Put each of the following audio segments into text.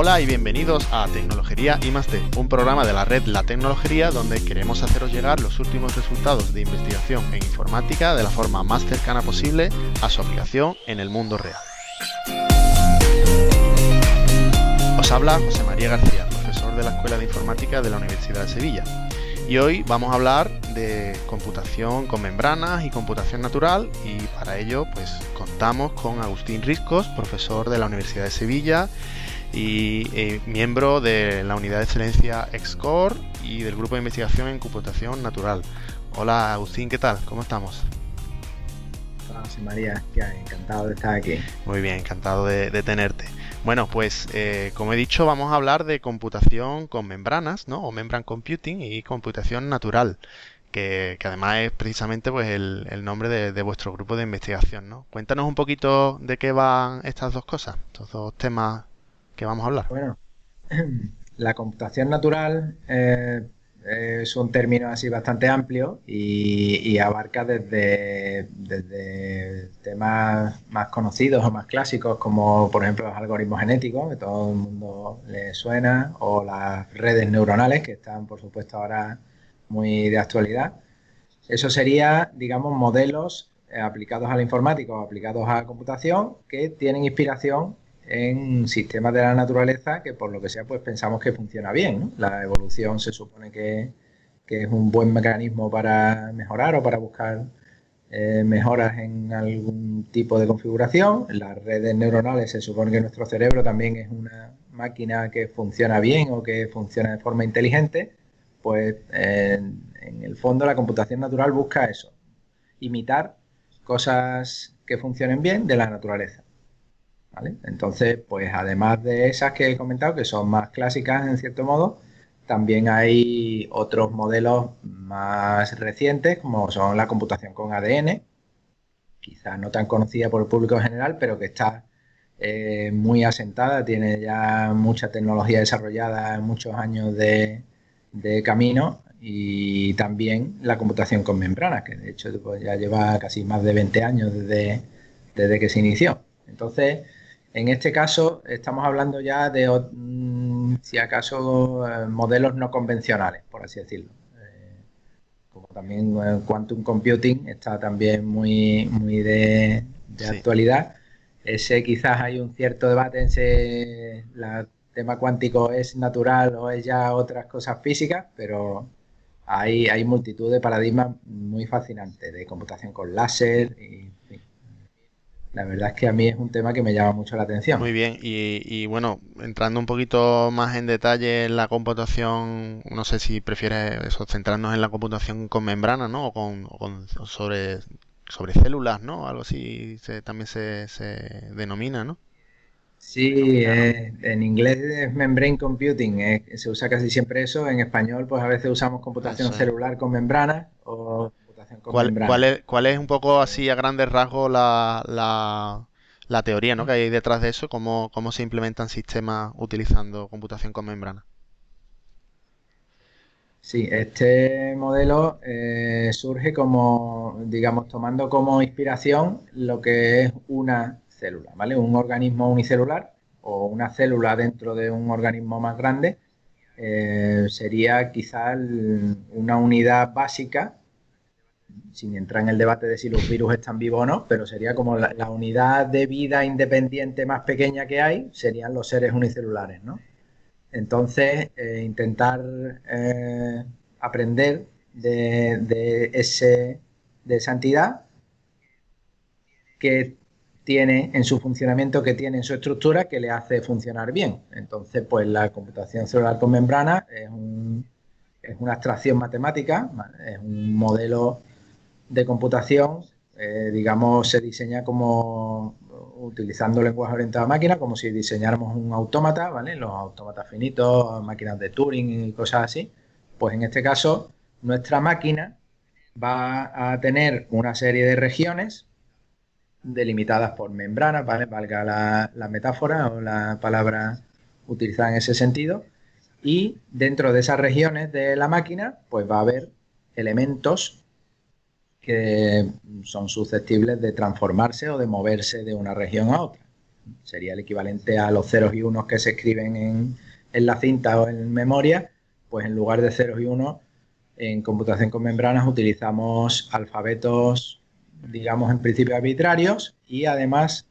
Hola y bienvenidos a Tecnologería I+D, un programa de la red La Tecnologería donde queremos haceros llegar los últimos resultados de investigación en informática de la forma más cercana posible a su aplicación en el mundo real. Os habla José María García, profesor de la Escuela de Informática de la Universidad de Sevilla. Y hoy vamos a hablar de computación con membranas y computación natural, y para ello pues contamos con Agustín Riscos, profesor de la Universidad de Sevilla y miembro de la Unidad de Excelencia XCore y del Grupo de Investigación en Computación Natural. Hola Agustín, ¿qué tal? ¿Cómo estamos? Hola José María, encantado de estar aquí. Muy bien, encantado de tenerte. Bueno, pues como he dicho, vamos a hablar de computación con membranas, ¿no? O membrane computing y computación natural, que además es precisamente pues el nombre de vuestro grupo de investigación, ¿no? Cuéntanos un poquito de qué van estas dos cosas, estos dos temas que vamos a hablar. Bueno, la computación natural es un término así bastante amplio y abarca desde temas más conocidos o más clásicos, como por ejemplo los algoritmos genéticos, que todo el mundo le suena, o las redes neuronales, que están por supuesto ahora muy de actualidad. Eso sería, digamos, modelos aplicados a la informática o aplicados a la computación que tienen inspiración en sistemas de la naturaleza que por lo que sea pues pensamos que funciona bien, ¿no? La evolución se supone que es un buen mecanismo para mejorar o para buscar mejoras en algún tipo de configuración. Las redes neuronales se supone que nuestro cerebro también es una máquina que funciona bien o que funciona de forma inteligente. Pues en el fondo la computación natural busca eso, imitar cosas que funcionen bien de la naturaleza, ¿vale? Entonces, pues además de esas que he comentado, que son más clásicas en cierto modo, también hay otros modelos más recientes, como son la computación con ADN, quizás no tan conocida por el público en general, pero que está muy asentada, tiene ya mucha tecnología desarrollada, muchos años de camino, y también la computación con membranas, que de hecho pues, ya lleva casi más de 20 años desde que se inició. Entonces, en este caso estamos hablando ya de, si acaso, modelos no convencionales, por así decirlo. Como también quantum computing está también muy de Sí. actualidad. Ese quizás hay un cierto debate en si el tema cuántico es natural o es ya otras cosas físicas, pero hay multitud de paradigmas muy fascinantes de computación con láser y, en fin. La verdad es que a mí es un tema que me llama mucho la atención. Muy bien, y bueno, entrando un poquito más en detalle en la computación, no sé si prefieres eso, centrarnos en la computación con membrana, ¿no? O sobre células, ¿no? Algo así también se denomina, ¿no? Sí, en inglés es membrane computing, se usa casi siempre eso. En español, pues a veces usamos computación Eso es. celular con membrana o computación con ¿Cuál, membrana. cuál es, cuál es un poco así a grandes rasgos la teoría, ¿no? Que hay detrás de eso? ¿Cómo se implementan sistemas utilizando computación con membrana? Sí, este modelo surge como, digamos, tomando como inspiración lo que es una célula, ¿vale? Un organismo unicelular o una célula dentro de un organismo más grande sería quizás una unidad básica, sin entrar en el debate de si los virus están vivos o no, pero sería como la unidad de vida independiente más pequeña que hay, serían los seres unicelulares, ¿no? Entonces, intentar aprender de esa entidad que tiene en su funcionamiento, que tiene en su estructura, que le hace funcionar bien. Entonces, pues la computación celular con membrana es una abstracción matemática, ¿vale? Es un modelo de computación, digamos, se diseña como utilizando lenguaje orientado a máquina, como si diseñáramos un autómata, ¿vale? Los autómatas finitos, máquinas de Turing y cosas así. Pues en este caso, nuestra máquina va a tener una serie de regiones delimitadas por membranas, ¿vale? Valga la metáfora o la palabra utilizada en ese sentido. Y dentro de esas regiones de la máquina, pues va a haber elementos que son susceptibles de transformarse o de moverse de una región a otra. Sería el equivalente a los ceros y unos que se escriben en la cinta o en memoria, pues en lugar de ceros y unos, en computación con membranas utilizamos alfabetos, digamos, en principio arbitrarios, y además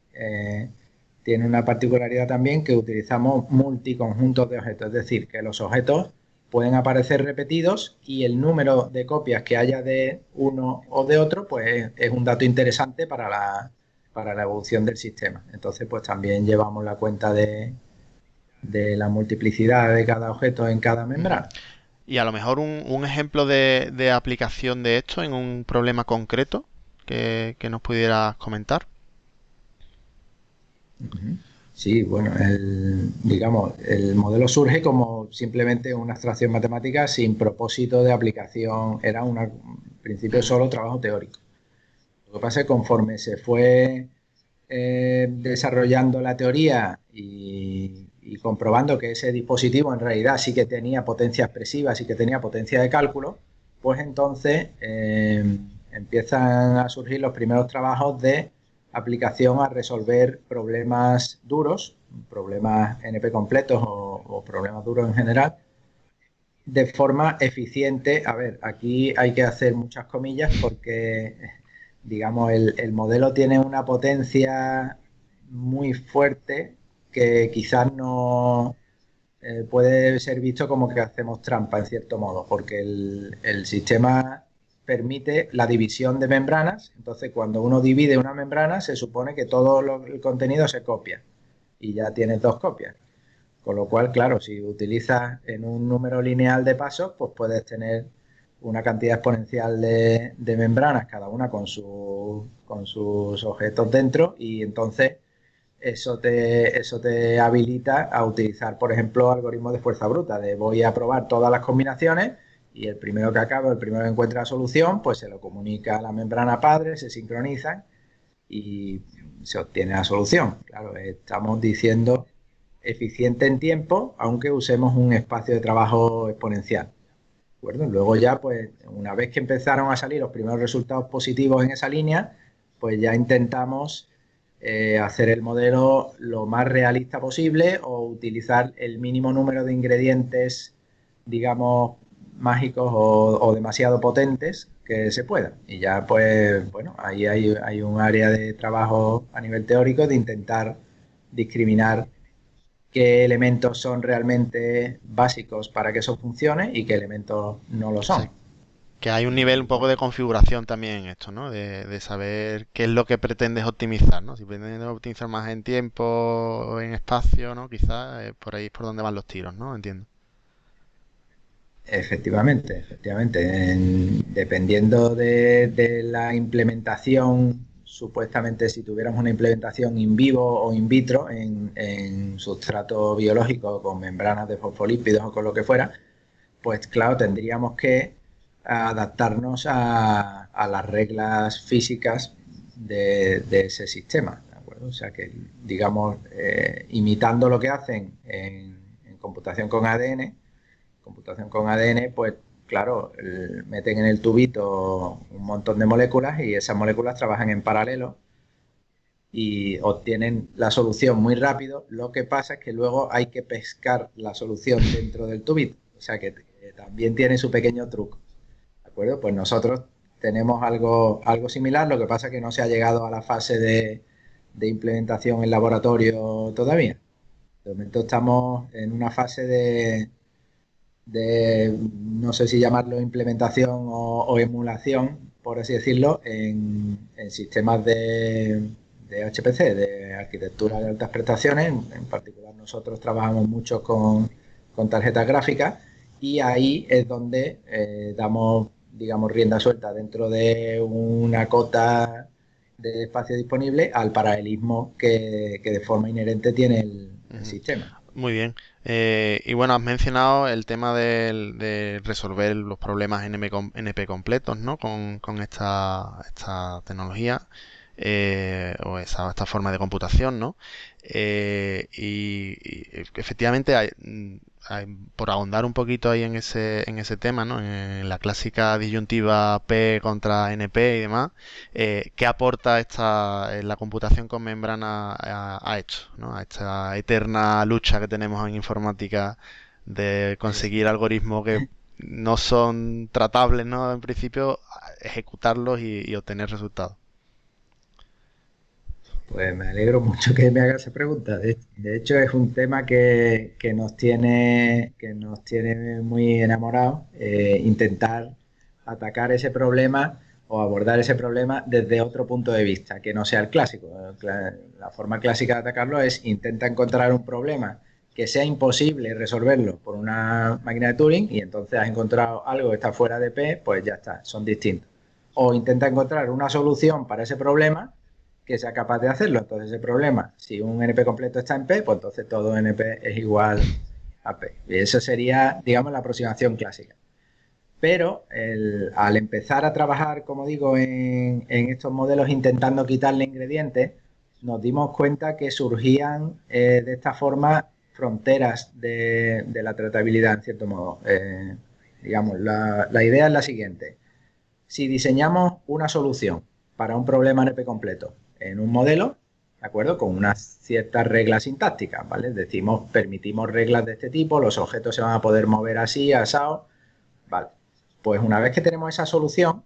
tiene una particularidad también que utilizamos multiconjuntos de objetos, es decir, que los objetos pueden aparecer repetidos y el número de copias que haya de uno o de otro, pues es un dato interesante para la evolución del sistema. Entonces, pues también llevamos la cuenta de la multiplicidad de cada objeto en cada membrana. Y a lo mejor un ejemplo de aplicación de esto en un problema concreto que nos pudieras comentar. Sí, bueno, digamos, el modelo surge como simplemente una abstracción matemática sin propósito de aplicación, era en principio solo trabajo teórico. Lo que pasa es que conforme se fue desarrollando la teoría y comprobando que ese dispositivo en realidad sí que tenía potencia expresiva, sí que tenía potencia de cálculo, pues entonces empiezan a surgir los primeros trabajos de aplicación a resolver problemas duros, problemas NP completos o problemas duros en general, de forma eficiente. A ver, aquí hay que hacer muchas comillas porque, digamos, el modelo tiene una potencia muy fuerte que quizás no puede ser visto como que hacemos trampa en cierto modo, porque el sistema permite la división de membranas. Entonces, cuando uno divide una membrana, se supone que todo el contenido se copia y ya tienes dos copias. Con lo cual, claro, si utilizas en un número lineal de pasos, pues puedes tener una cantidad exponencial de membranas, cada una con sus objetos dentro, y entonces eso te habilita a utilizar, por ejemplo, algoritmos de fuerza bruta, de voy a probar todas las combinaciones y el primero que acabe, el primero que encuentre la solución, pues se lo comunica a la membrana padre, se sincronizan y se obtiene la solución. Claro, estamos diciendo eficiente en tiempo, aunque usemos un espacio de trabajo exponencial. ¿De acuerdo? Luego ya, pues, una vez que empezaron a salir los primeros resultados positivos en esa línea, pues ya intentamos hacer el modelo lo más realista posible o utilizar el mínimo número de ingredientes, digamos, mágicos o demasiado potentes que se pueda. Y ya, pues, bueno, ahí hay un área de trabajo a nivel teórico de intentar discriminar qué elementos son realmente básicos para que eso funcione y qué elementos no lo Sí. son. Que hay un nivel un poco de configuración también en esto, ¿no? De saber qué es lo que pretendes optimizar, ¿no? Si pretendes optimizar más en tiempo o en espacio, ¿no? Quizás por ahí es por donde van los tiros, ¿no? Entiendo. Efectivamente. Dependiendo de la implementación, supuestamente si tuviéramos una implementación in vivo o in vitro en sustrato biológico con membranas de fosfolípidos o con lo que fuera, pues claro, tendríamos que adaptarnos a las reglas físicas de ese sistema, ¿de acuerdo? O sea que, digamos, imitando lo que hacen en computación con ADN, pues claro, meten en el tubito un montón de moléculas y esas moléculas trabajan en paralelo y obtienen la solución muy rápido. Lo que pasa es que luego hay que pescar la solución dentro del tubito. O sea que también tiene su pequeño truco. ¿De acuerdo? Pues nosotros tenemos algo similar, lo que pasa es que no se ha llegado a la fase de implementación en laboratorio todavía. De momento estamos en una fase no sé si llamarlo implementación o emulación, por así decirlo, en sistemas de HPC, de arquitectura de altas prestaciones. En particular, nosotros trabajamos mucho con tarjetas gráficas y ahí es donde damos, digamos, rienda suelta dentro de una cota de espacio disponible al paralelismo que de forma inherente tiene el sistema. Muy bien. Y bueno, has mencionado el tema de resolver los problemas NP completos, ¿no? Con esta tecnología o esta forma de computación, ¿no? Y efectivamente por ahondar un poquito ahí en ese tema, ¿no? En la clásica disyuntiva P contra NP y demás, ¿qué aporta la computación con membrana a esto, ¿no? A esta eterna lucha que tenemos en informática de conseguir algoritmos que no son tratables, ¿no? En principio, ejecutarlos y obtener resultados. Pues me alegro mucho que me haga esa pregunta. De hecho, es un tema que nos tiene muy enamorados, intentar atacar ese problema o abordar ese problema desde otro punto de vista, que no sea el clásico. La forma clásica de atacarlo es intenta encontrar un problema que sea imposible resolverlo por una máquina de Turing y entonces has encontrado algo que está fuera de P, pues ya está, son distintos. O intenta encontrar una solución para ese problema que sea capaz de hacerlo. Entonces ese problema, si un NP completo está en P, pues entonces todo NP es igual a P. Y eso sería, digamos, la aproximación clásica. Pero al empezar a trabajar, como digo, en estos modelos intentando quitarle ingredientes, nos dimos cuenta que surgían de esta forma fronteras de la tratabilidad, en cierto modo. Digamos, la idea es la siguiente. Si diseñamos una solución para un problema NP completo en un modelo, ¿de acuerdo? Con unas ciertas reglas sintácticas, ¿vale? Permitimos reglas de este tipo, los objetos se van a poder mover así, asado, ¿vale? Pues una vez que tenemos esa solución,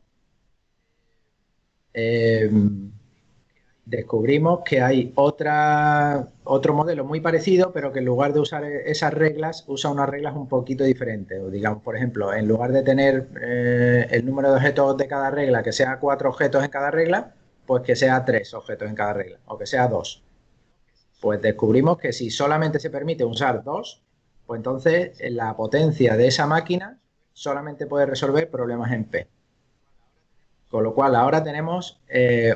descubrimos que hay otro modelo muy parecido, pero que en lugar de usar esas reglas, usa unas reglas un poquito diferentes. O digamos, por ejemplo, en lugar de tener el número de objetos de cada regla, que sea 4 objetos en cada regla, pues que sea 3 objetos en cada regla, o que sea 2. Pues descubrimos que si solamente se permite usar 2, pues entonces la potencia de esa máquina solamente puede resolver problemas en P. Con lo cual ahora tenemos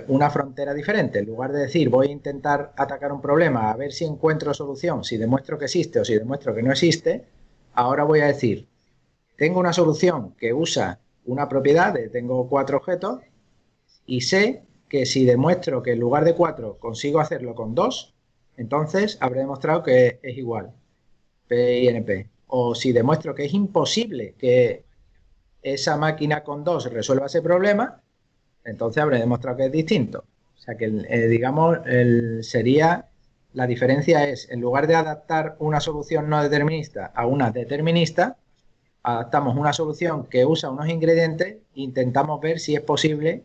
una frontera diferente. En lugar de decir voy a intentar atacar un problema a ver si encuentro solución, si demuestro que existe o si demuestro que no existe, ahora voy a decir tengo una solución que usa una propiedad de tengo 4 objetos y sé que si demuestro que en lugar de 4 consigo hacerlo con 2, entonces habré demostrado que es igual P y NP. O si demuestro que es imposible que esa máquina con 2 resuelva ese problema, entonces habré demostrado que es distinto. O sea que, digamos, sería la diferencia es, en lugar de adaptar una solución no determinista a una determinista, adaptamos una solución que usa unos ingredientes e intentamos ver si es posible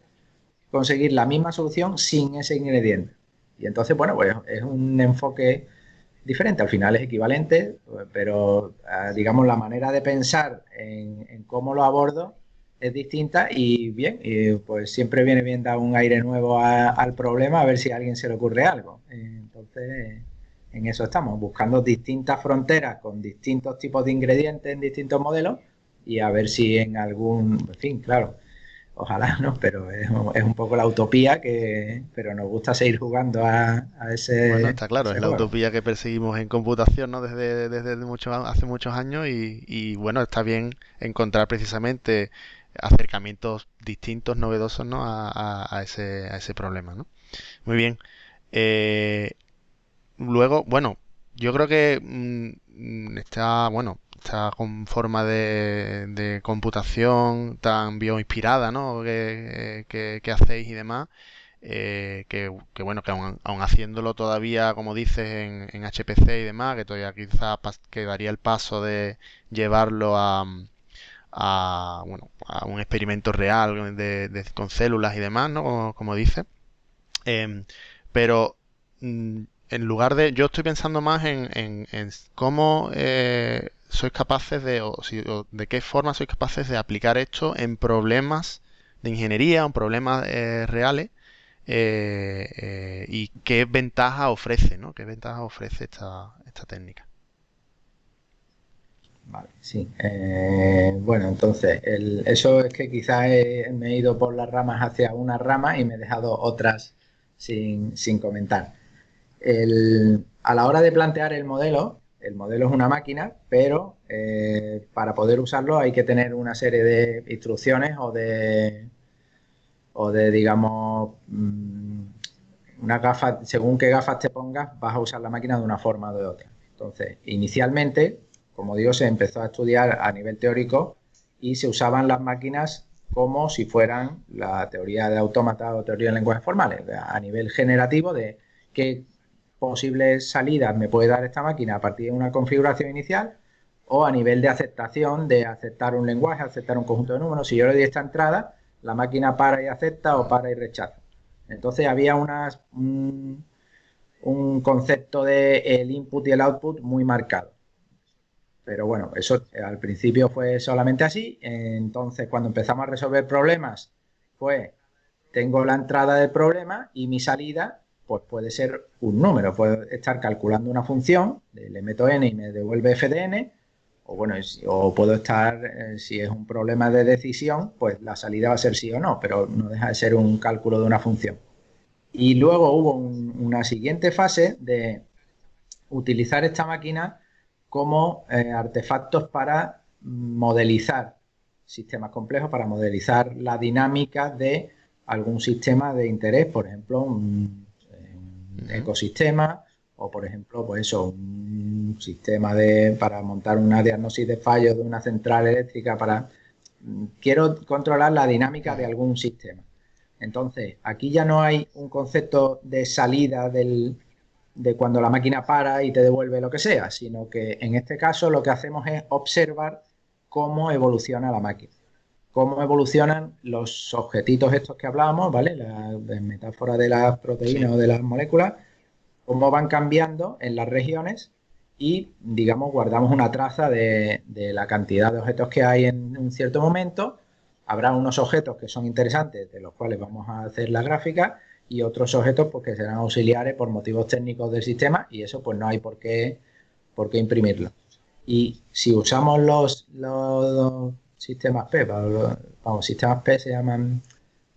conseguir la misma solución sin ese ingrediente. Y entonces, bueno, pues es un enfoque diferente. Al final es equivalente, pero digamos la manera de pensar en cómo lo abordo es distinta y bien, y pues siempre viene bien dar un aire nuevo al problema a ver si a alguien se le ocurre algo. Entonces, en eso estamos, buscando distintas fronteras con distintos tipos de ingredientes en distintos modelos y a ver si en en fin, claro, ojalá, ¿no? Pero es un poco la utopía, pero nos gusta seguir jugando a Bueno, ese está claro, es la juego. utopía que perseguimos en computación, ¿no? Hace muchos años y bueno, está bien encontrar precisamente acercamientos distintos, novedosos, ¿no? A ese problema, ¿no? Muy bien. Eh, Luego, bueno, yo creo que esta con forma de computación tan bioinspirada, ¿no? Que hacéis y demás, bueno, que aun haciéndolo todavía, como dices, en HPC y demás, que todavía quizá quedaría el paso de llevarlo bueno, a un experimento real con células y demás, ¿no? Como dices. Em, pero en lugar de, yo estoy pensando más en cómo sois capaces o de qué forma sois capaces de aplicar esto en problemas de ingeniería, en problemas reales, y qué ventaja ofrece, ¿no? ¿Qué ventaja ofrece esta técnica? Vale, sí. Bueno, entonces, eso es que quizás me he ido por las ramas hacia una rama y me he dejado otras sin comentar. A la hora de plantear el modelo es una máquina, pero para poder usarlo hay que tener una serie de instrucciones digamos, una gafa, según qué gafas te pongas, vas a usar la máquina de una forma o de otra. Entonces, inicialmente, como digo, se empezó a estudiar a nivel teórico y se usaban las máquinas como si fueran la teoría de autómatas o teoría de lenguajes formales, a nivel generativo de qué posibles salidas me puede dar esta máquina a partir de una configuración inicial, o a nivel de aceptación, de aceptar un lenguaje, aceptar un conjunto de números. Si yo le doy esta entrada, la máquina para y acepta o para y rechaza. Entonces había un concepto de el input y el output muy marcado. Pero bueno, eso al principio fue solamente así. Entonces, cuando empezamos a resolver problemas, pues tengo la entrada del problema y mi salida pues puede ser un número. Puedo estar calculando una función, le meto n y me devuelve f de n, o bueno, o puedo estar, si es un problema de decisión, pues la salida va a ser sí o no, pero no deja de ser un cálculo de una función. Y luego hubo una siguiente fase de utilizar esta máquina como artefactos para modelizar sistemas complejos, para modelizar la dinámica de algún sistema de interés, por ejemplo, un ecosistema, o por ejemplo, pues eso, un sistema para montar una diagnosis de fallos de una central eléctrica quiero controlar la dinámica de algún sistema. Entonces, aquí ya no hay un concepto de salida de cuando la máquina para y te devuelve lo que sea, sino que en este caso lo que hacemos es observar cómo evoluciona la máquina, cómo evolucionan los objetitos estos que hablábamos, ¿vale? La metáfora de las proteínas o de las moléculas, cómo van cambiando en las regiones y, digamos, guardamos una traza de la cantidad de objetos que hay en un cierto momento. Habrá unos objetos que son interesantes, de los cuales vamos a hacer la gráfica, y otros objetos pues, que serán auxiliares por motivos técnicos del sistema, y eso pues no hay por qué imprimirlo. Y si usamos los sistemas P, sistemas P se llaman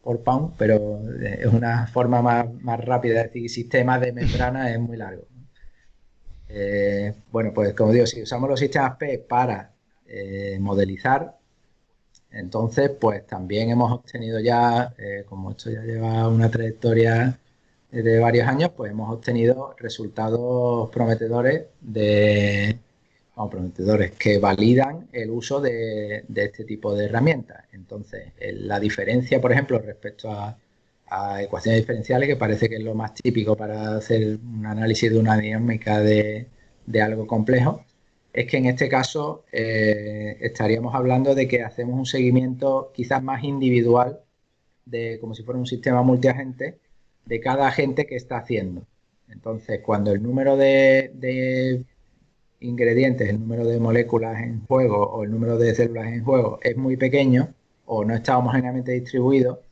por pound, pero es una forma más rápida de decir sistema de membrana, es muy largo. Bueno, pues como digo, si usamos los sistemas P para modelizar, entonces pues también hemos obtenido ya, como esto ya lleva una trayectoria de varios años, pues hemos obtenido resultados prometedores que validan el uso de este tipo de herramientas. Entonces, la diferencia, por ejemplo, respecto a ecuaciones diferenciales, que parece que es lo más típico para hacer un análisis de una dinámica de algo complejo, es que en este caso estaríamos hablando de que hacemos un seguimiento quizás más individual, como si fuera un sistema multiagente, de cada agente que está haciendo. Entonces, cuando el número de ingredientes, el número de moléculas en juego o el número de células en juego es muy pequeño o no está homogéneamente distribuido,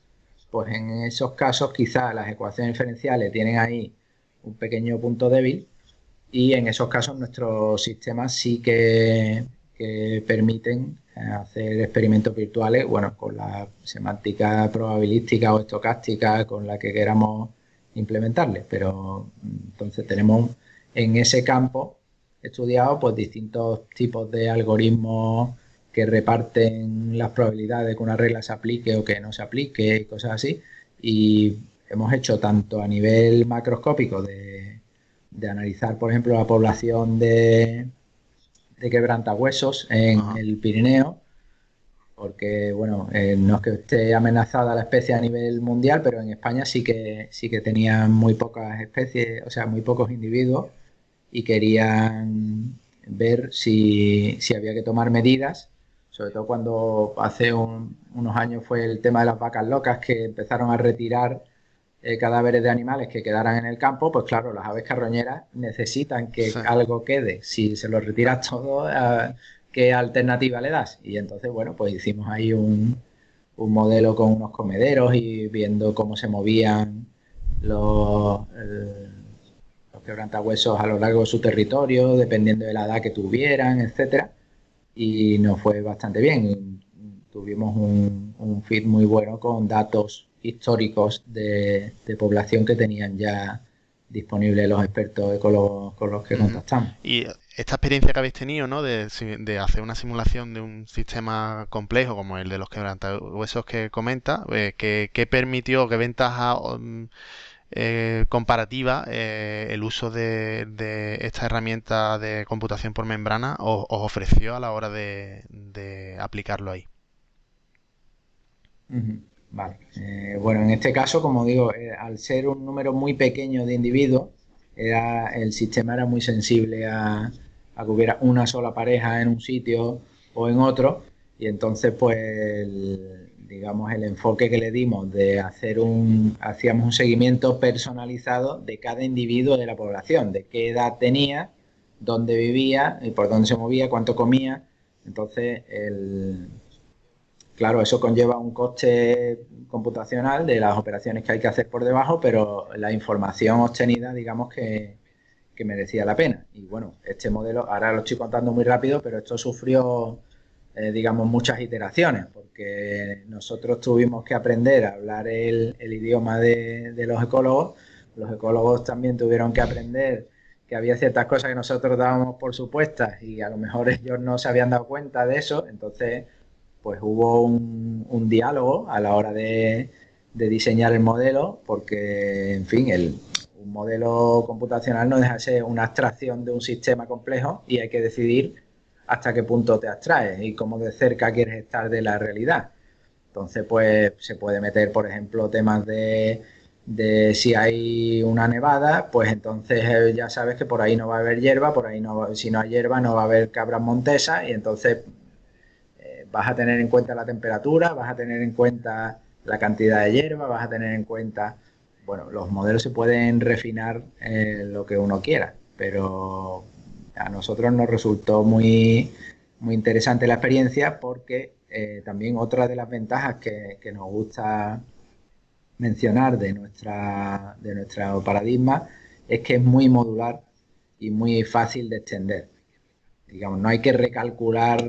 pues en esos casos quizás las ecuaciones diferenciales tienen ahí un pequeño punto débil, y en esos casos nuestros sistemas sí que permiten hacer experimentos virtuales, bueno, con la semántica probabilística o estocástica con la que queramos implementarles, pero entonces tenemos en ese campo estudiado pues distintos tipos de algoritmos que reparten las probabilidades de que una regla se aplique o que no se aplique y cosas así, y hemos hecho tanto a nivel macroscópico de analizar, por ejemplo, la población de quebrantahuesos en el Pirineo, porque, bueno, no es que esté amenazada la especie a nivel mundial, pero en España sí que tenían muy pocas especies, o sea, muy pocos individuos, y querían ver si había que tomar medidas, sobre todo cuando hace unos años fue el tema de las vacas locas, que empezaron a retirar cadáveres de animales que quedaran en el campo. Pues claro, las aves carroñeras necesitan que algo quede. Si se lo retiras todo, ¿qué alternativa le das? Y entonces, bueno, pues hicimos ahí un modelo con unos comederos y viendo cómo se movían los quebrantahuesos a lo largo de su territorio, dependiendo de la edad que tuvieran, etcétera. Y nos fue bastante bien. Tuvimos un feed muy bueno con datos históricos de población que tenían ya disponibles los expertos con los que contactamos. Y esta experiencia que habéis tenido, ¿no? de hacer una simulación de un sistema complejo como el de los quebrantahuesos que comenta, ¿qué permitió, qué ventaja comparativa el uso de esta herramienta de computación por membrana os ofreció a la hora de aplicarlo ahí? Vale. Bueno, en este caso, como digo, al ser un número muy pequeño de individuos, el sistema era muy sensible a que hubiera una sola pareja en un sitio o en otro, y entonces, pues, digamos, el enfoque que le dimos de hacíamos un seguimiento personalizado de cada individuo de la población, de qué edad tenía, dónde vivía y por dónde se movía, cuánto comía. Entonces, claro, eso conlleva un coste computacional de las operaciones que hay que hacer por debajo, pero la información obtenida, digamos que merecía la pena. Y bueno, este modelo, ahora lo estoy contando muy rápido, pero esto sufrió, digamos, muchas iteraciones, porque nosotros tuvimos que aprender a hablar el idioma de los ecólogos también tuvieron que aprender que había ciertas cosas que nosotros dábamos por supuestas y a lo mejor ellos no se habían dado cuenta de eso, entonces pues hubo un diálogo a la hora de diseñar el modelo, porque, en fin, un modelo computacional no deja de ser una abstracción de un sistema complejo y hay que decidir hasta qué punto te abstraes y cómo de cerca quieres estar de la realidad. Entonces, pues se puede meter, por ejemplo, temas de si hay una nevada, pues entonces ya sabes que por ahí no va a haber hierba, por ahí no, si no hay hierba no va a haber cabras montesas y entonces vas a tener en cuenta la temperatura, vas a tener en cuenta la cantidad de hierba, vas a tener en cuenta, bueno, los modelos se pueden refinar lo que uno quiera, pero a nosotros nos resultó muy interesante la experiencia porque también otra de las ventajas que nos gusta mencionar de nuestro paradigma es que es muy modular y muy fácil de extender. Digamos, no hay que recalcular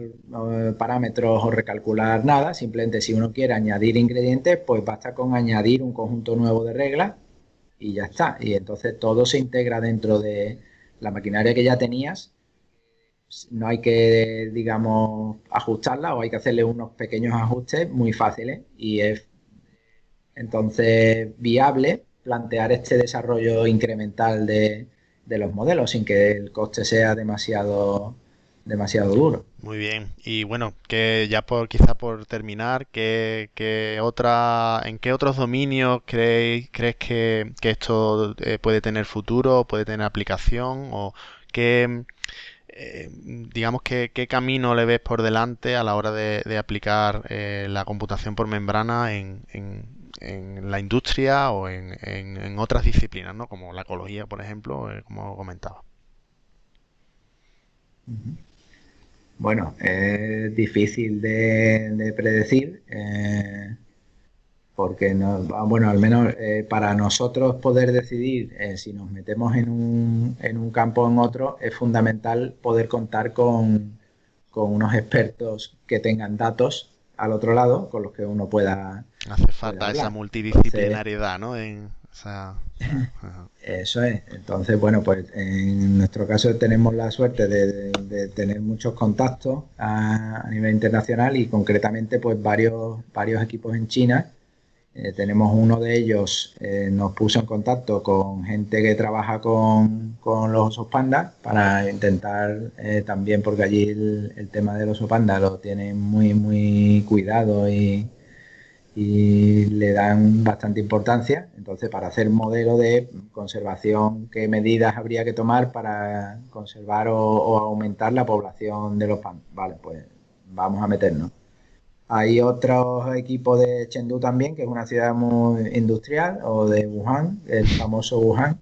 parámetros o recalcular nada, simplemente si uno quiere añadir ingredientes, pues basta con añadir un conjunto nuevo de reglas y ya está. Y entonces todo se integra dentro de la maquinaria que ya tenías. No hay que, digamos, ajustarla o hay que hacerle unos pequeños ajustes muy fáciles y es entonces viable plantear este desarrollo incremental de los modelos sin que el coste sea demasiado duro. Muy bien. Y bueno, que ya quizá por terminar, ¿en qué otros dominios crees que esto puede tener futuro, puede tener aplicación? ¿O qué, digamos, qué camino le ves por delante a la hora de aplicar la computación por membrana en la industria o en otras disciplinas, ¿no? Como la ecología, por ejemplo, como comentaba? Bueno, es difícil de predecir porque, bueno, al menos para nosotros poder decidir si nos metemos en un campo o en otro, es fundamental poder contar con unos expertos que tengan datos al otro lado con los que uno pueda Hace falta esa hablar. multidisciplinariedad, ¿no? Eso es. Entonces, bueno, pues en nuestro caso tenemos la suerte de tener muchos contactos a nivel internacional y concretamente pues varios equipos en China. Tenemos uno de ellos, nos puso en contacto con gente que trabaja con los osos panda para intentar también, porque allí el tema del oso panda lo tienen muy cuidado y le dan bastante importancia. Entonces, para hacer modelo de conservación, ¿qué medidas habría que tomar para conservar o aumentar la población de los pandas? Vale, pues vamos a meternos. Hay otros equipos de Chengdu también, que es una ciudad muy industrial, o de Wuhan, el famoso Wuhan,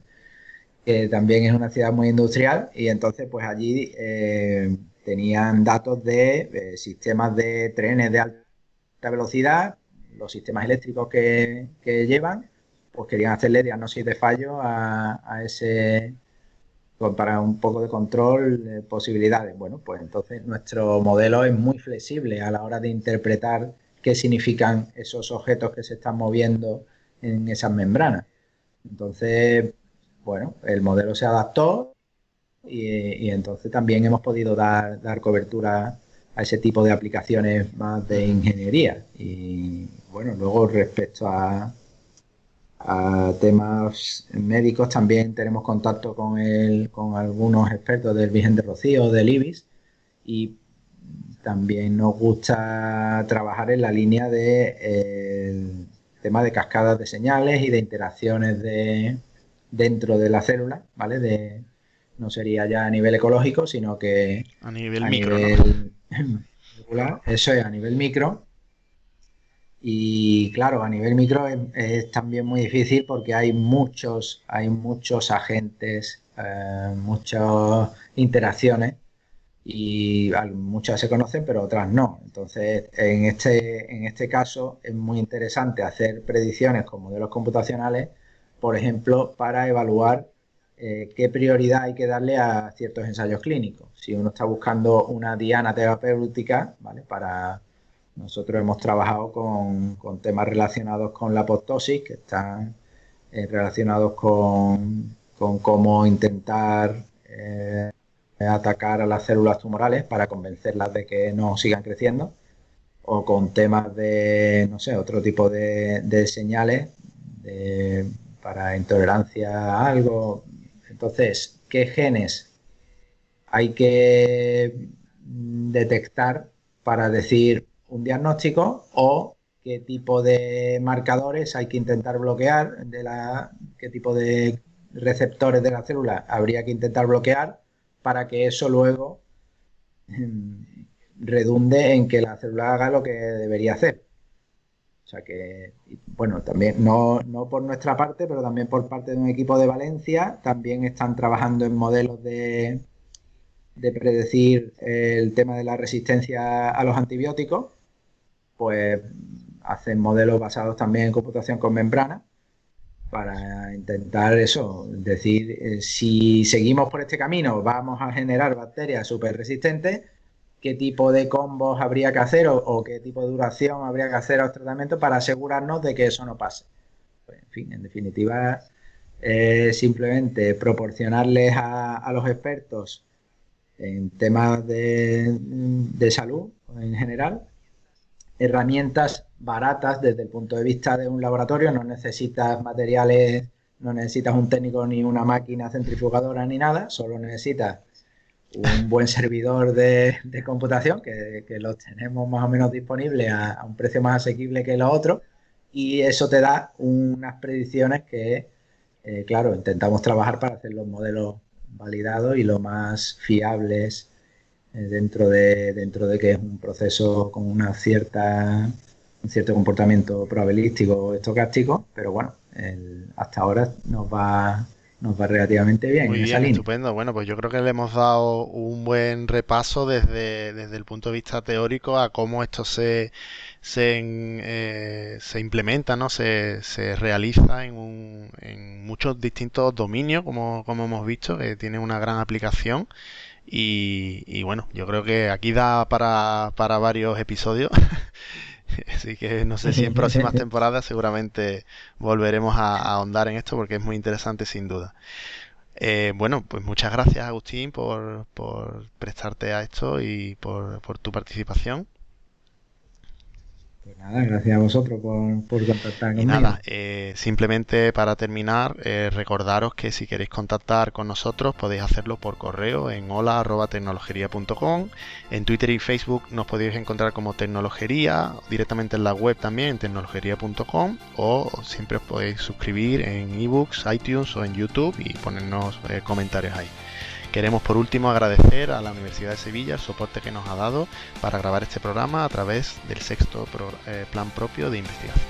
que también es una ciudad muy industrial, y entonces pues allí tenían datos de sistemas de trenes de alta velocidad, los sistemas eléctricos que llevan, pues querían hacerle diagnóstico de fallo a ese, para un poco de control de posibilidades. Bueno, pues entonces nuestro modelo es muy flexible a la hora de interpretar qué significan esos objetos que se están moviendo en esas membranas. Entonces, bueno, el modelo se adaptó y entonces también hemos podido dar cobertura a ese tipo de aplicaciones más de ingeniería. Y bueno, luego respecto a a temas médicos también tenemos contacto con algunos expertos del Virgen de Rocío, del IBIS, y también nos gusta trabajar en la línea de tema de cascadas de señales y de interacciones dentro de la célula, ¿vale? No sería ya a nivel ecológico, sino que a nivel micro, ¿no? Molecular. Eso es a nivel micro. Y claro, a nivel micro es también muy difícil porque hay muchos agentes, muchas interacciones, y muchas se conocen pero otras no. Entonces, en este caso es muy interesante hacer predicciones con modelos computacionales, por ejemplo, para evaluar qué prioridad hay que darle a ciertos ensayos clínicos. Si uno está buscando una diana terapéutica, ¿vale? Nosotros hemos trabajado con temas relacionados con la apoptosis, que están relacionados con cómo intentar atacar a las células tumorales para convencerlas de que no sigan creciendo, o con temas de, no sé, otro tipo de señales para intolerancia a algo. Entonces, ¿qué genes hay que detectar para decir un diagnóstico, o qué tipo de marcadores hay que intentar bloquear, qué tipo de receptores de la célula habría que intentar bloquear para que eso luego redunde en que la célula haga lo que debería hacer? O sea que, bueno, también, no por nuestra parte, pero también por parte de un equipo de Valencia, también están trabajando en modelos de predecir el tema de la resistencia a los antibióticos. Pues hacen modelos basados también en computación con membrana para intentar eso, decir, si seguimos por este camino vamos a generar bacterias súper resistentes, qué tipo de combos habría que hacer o qué tipo de duración habría que hacer a los tratamientos para asegurarnos de que eso no pase. Pues, en fin, en definitiva, simplemente proporcionarles a los expertos en temas de salud en general herramientas baratas desde el punto de vista de un laboratorio. No necesitas materiales, no necesitas un técnico ni una máquina centrifugadora ni nada, solo necesitas un buen servidor de computación que los tenemos más o menos disponibles a un precio más asequible que los otros, y eso te da unas predicciones que, claro, intentamos trabajar para hacer los modelos validados y lo más fiables dentro de que es un proceso con un cierto comportamiento probabilístico o estocástico, pero bueno, hasta ahora nos va relativamente bien Muy en esa bien, línea. estupendo. Bueno, pues yo creo que le hemos dado un buen repaso desde el punto de vista teórico a cómo esto se implementa, ¿no? Se realiza en muchos distintos dominios, como hemos visto, que tiene una gran aplicación. Y bueno, yo creo que aquí da para varios episodios. Así que no sé si en próximas temporadas seguramente volveremos a ahondar en esto porque es muy interesante sin duda. Bueno, pues muchas gracias, Agustín, por prestarte a esto y por tu participación. Pues nada, gracias a vosotros por contactar Y conmigo. nada, simplemente para terminar, recordaros que si queréis contactar con nosotros podéis hacerlo por correo en hola@tecnologería.com. En Twitter y Facebook nos podéis encontrar como Tecnologería, directamente en la web también en tecnologería.com, o siempre os podéis suscribir en ebooks, iTunes o en YouTube y ponernos comentarios ahí. Queremos por último agradecer a la Universidad de Sevilla el soporte que nos ha dado para grabar este programa a través del sexto plan propio de investigación.